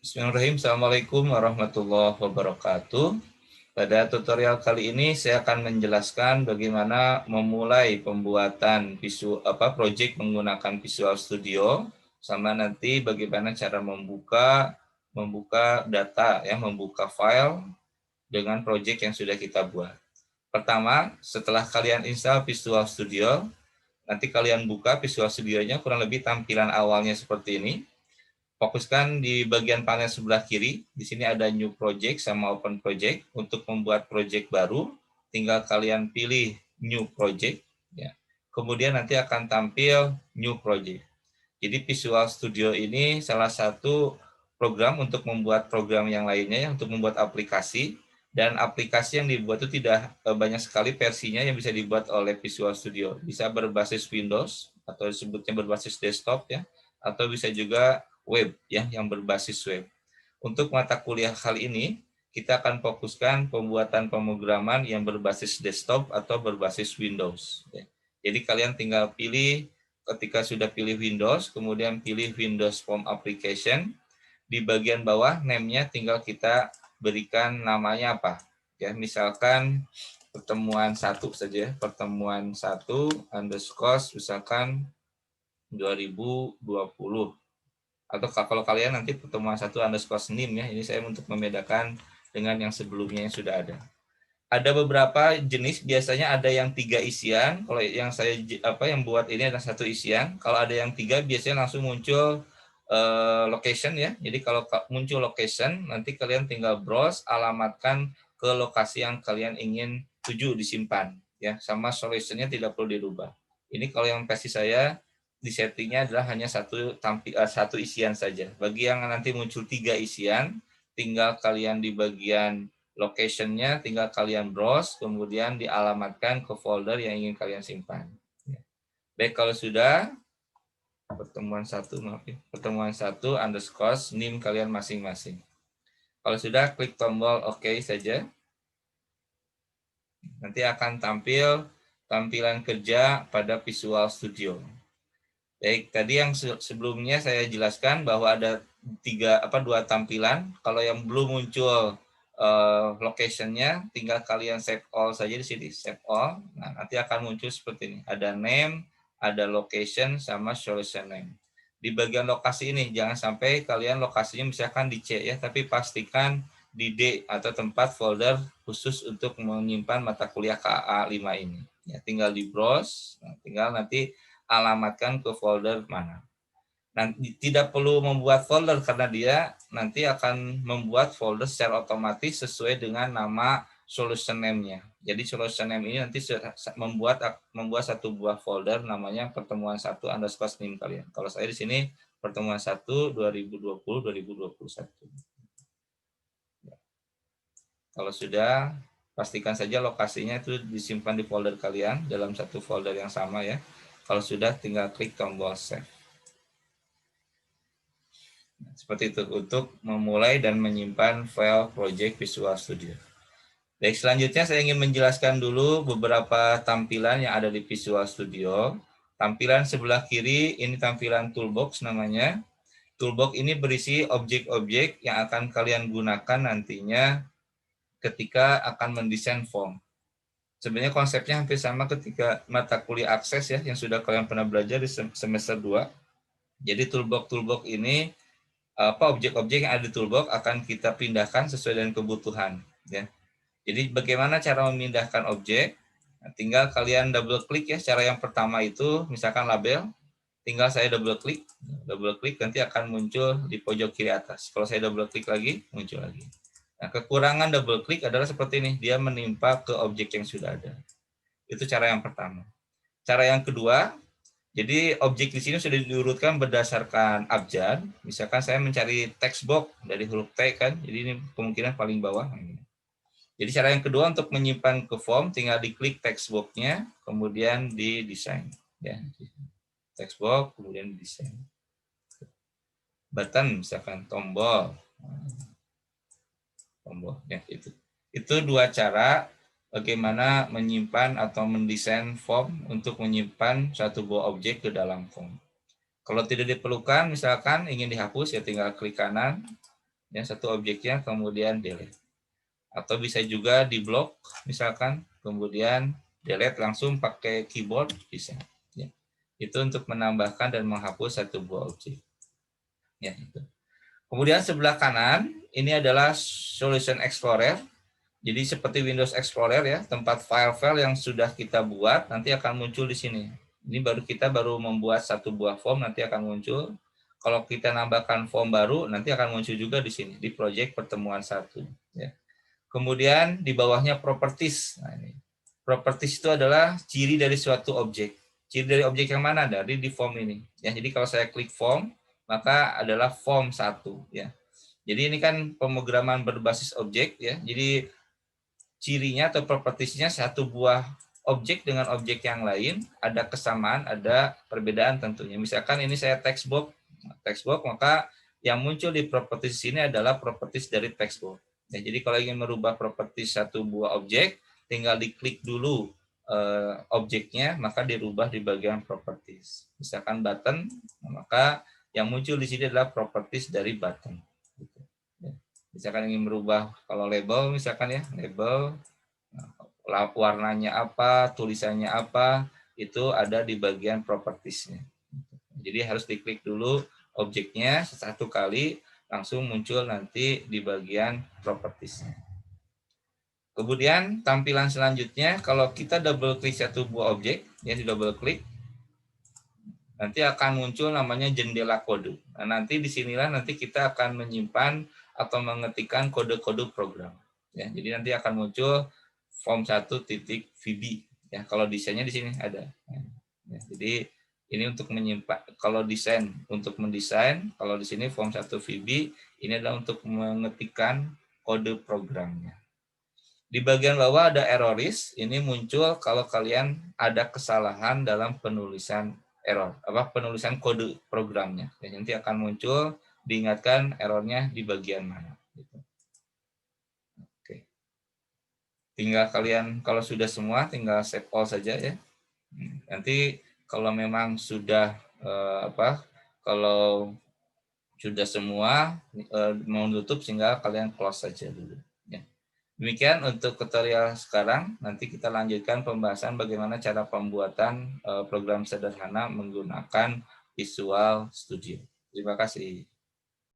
Bismillahirrahmanirrahim. Assalamualaikum warahmatullahi wabarakatuh. Pada tutorial kali ini saya akan menjelaskan bagaimana memulai pembuatan project menggunakan Visual Studio, sama nanti bagaimana cara membuka data ya, membuka file dengan project yang sudah kita buat. Pertama, setelah kalian install Visual Studio, nanti kalian buka Visual Studio-nya, kurang lebih tampilan awalnya seperti ini. Fokuskan di bagian panel sebelah kiri. Di sini ada New Project sama Open Project. Untuk membuat project baru, tinggal kalian pilih New Project. Ya. Kemudian nanti akan tampil New Project. Jadi Visual Studio ini salah satu program untuk membuat program yang lainnya, untuk membuat aplikasi. Dan aplikasi yang dibuat itu tidak banyak sekali versinya yang bisa dibuat oleh Visual Studio. Bisa berbasis Windows, atau disebutnya berbasis desktop, ya, atau bisa juga web ya, yang berbasis web. Untuk mata kuliah kali ini kita akan fokuskan pembuatan pemrograman yang berbasis desktop atau berbasis Windows. Jadi kalian tinggal pilih, ketika sudah pilih Windows, kemudian pilih Windows Form Application. Di bagian bawah name-nya tinggal kita berikan namanya apa. Ya, misalkan pertemuan 1 saja, pertemuan 1 underscore misalkan 2020. Atau kalau kalian nanti pertemuan 1 underscore SNIM ya, ini saya untuk membedakan dengan yang sebelumnya yang sudah ada. Ada beberapa jenis, biasanya ada yang 3 isian. Kalau yang saya yang buat ini ada 1 isian. Kalau ada yang 3 biasanya langsung muncul location ya. Jadi kalau muncul location, nanti kalian tinggal browse, alamatkan ke lokasi yang kalian ingin tuju disimpan ya. Sama solutionnya tidak perlu dirubah. Ini kalau yang versi saya, di settingnya adalah hanya satu isian saja. Bagi yang nanti muncul 3 isian, tinggal kalian di bagian location-nya tinggal kalian browse, kemudian dialamatkan ke folder yang ingin kalian simpan. Baik, kalau sudah pertemuan 1 underscore NIM kalian masing-masing. Kalau sudah, klik tombol OK saja. Nanti akan tampil tampilan kerja pada Visual Studio. Baik, tadi yang sebelumnya saya jelaskan bahwa ada 2 tampilan. Kalau yang belum muncul location-nya, tinggal kalian save all saja di sini, save all. Nah, nanti akan muncul seperti ini. Ada name, ada location, sama solution name. Di bagian lokasi ini, jangan sampai kalian lokasinya misalkan di C ya, tapi pastikan di D atau tempat folder khusus untuk menyimpan mata kuliah KA 5 ini. Ya, tinggal di browse, tinggal nanti alamatkan ke folder mana. Nanti tidak perlu membuat folder karena dia nanti akan membuat folder secara otomatis sesuai dengan nama solution name-nya. Jadi solution name ini nanti membuat satu buah folder namanya pertemuan 1 underscore name kalian. Kalau saya di sini pertemuan 1 2020-2021. Kalau sudah, pastikan saja lokasinya itu disimpan di folder kalian dalam satu folder yang sama ya. Kalau sudah, tinggal klik tombol save. Seperti itu untuk memulai dan menyimpan file project Visual Studio. Baik, selanjutnya saya ingin menjelaskan dulu beberapa tampilan yang ada di Visual Studio. Tampilan sebelah kiri ini tampilan toolbox namanya. Toolbox ini berisi objek-objek yang akan kalian gunakan nantinya ketika akan mendesain form. Sebenarnya konsepnya hampir sama ketika mata kuliah akses ya, yang sudah kalian pernah belajar di semester 2. Jadi toolbox ini objek-objek yang ada di toolbox akan kita pindahkan sesuai dengan kebutuhan ya. Jadi bagaimana cara memindahkan objek? Nah, tinggal kalian double klik ya. Cara yang pertama itu misalkan label, tinggal saya double klik nanti akan muncul di pojok kiri atas. Kalau saya double klik lagi, muncul lagi. Nah, kekurangan double klik adalah seperti ini, dia menimpa ke objek yang sudah ada. Itu cara yang pertama. Cara yang kedua, jadi objek di sini sudah diurutkan berdasarkan abjad. Misalkan saya mencari text box dari huruf T kan, jadi ini kemungkinan paling bawah. Jadi cara yang kedua untuk menyimpan ke form, tinggal diklik text box-nya, kemudian di desain. Ya. Text box, kemudian desain. Button, misalkan tombol. Ya, itu 2 cara bagaimana menyimpan atau mendesain form untuk menyimpan satu buah objek ke dalam form. Kalau tidak diperlukan, misalkan ingin dihapus, ya tinggal klik kanan, ya, satu objeknya kemudian delete. Atau bisa juga di blok misalkan, kemudian delete langsung pakai keyboard bisa. Ya. Itu untuk menambahkan dan menghapus satu buah objek. Ya, itu. Kemudian sebelah kanan ini adalah Solution Explorer. Jadi seperti Windows Explorer ya, tempat file-file yang sudah kita buat nanti akan muncul di sini. Ini kita baru membuat satu buah form, nanti akan muncul. Kalau kita nambahkan form baru, nanti akan muncul juga di sini di project pertemuan 1. Ya. Kemudian di bawahnya properties. Nah, ini. Properties itu adalah ciri dari suatu objek. Ciri dari objek yang mana? Dari di form ini. Ya, jadi kalau saya klik form, maka adalah form 1. Ya. Jadi ini kan pemrograman berbasis objek. Ya. Jadi cirinya atau propertiesnya satu buah objek dengan objek yang lain, ada kesamaan, ada perbedaan tentunya. Misalkan ini saya text box, maka yang muncul di properties ini adalah properties dari text box. Ya, jadi kalau ingin merubah properties satu buah objek, tinggal diklik dulu objeknya, maka dirubah di bagian properties. Misalkan button, maka yang muncul di sini adalah properties dari button. Misalkan ingin merubah kalau label, misalkan ya label, warnanya apa, tulisannya apa, itu ada di bagian propertiesnya. Jadi harus diklik dulu objeknya satu kali, langsung muncul nanti di bagian propertiesnya. Kemudian tampilan selanjutnya, kalau kita double klik satu buah objek, ya di double klik, nanti akan muncul namanya jendela kode. Nah, nanti disinilah nanti kita akan menyimpan atau mengetikkan kode-kode program. Ya, jadi nanti akan muncul form 1.VB. Ya, kalau desainnya di sini ada. Ya, jadi ini untuk menyimpan, kalau desain untuk mendesain, kalau di sini form 1.VB, ini adalah untuk mengetikkan kode programnya. Di bagian bawah ada erroris, ini muncul kalau kalian ada kesalahan dalam penulisan penulisan kode programnya. Dan nanti akan muncul diingatkan errornya di bagian mana. Gitu. Oke. Tinggal kalian kalau sudah semua tinggal save all saja ya. Nanti kalau memang sudah kalau sudah semua mau tutup sehingga kalian close saja dulu. Ya. Demikian untuk tutorial sekarang. Nanti kita lanjutkan pembahasan bagaimana cara pembuatan program sederhana menggunakan Visual Studio. Terima kasih.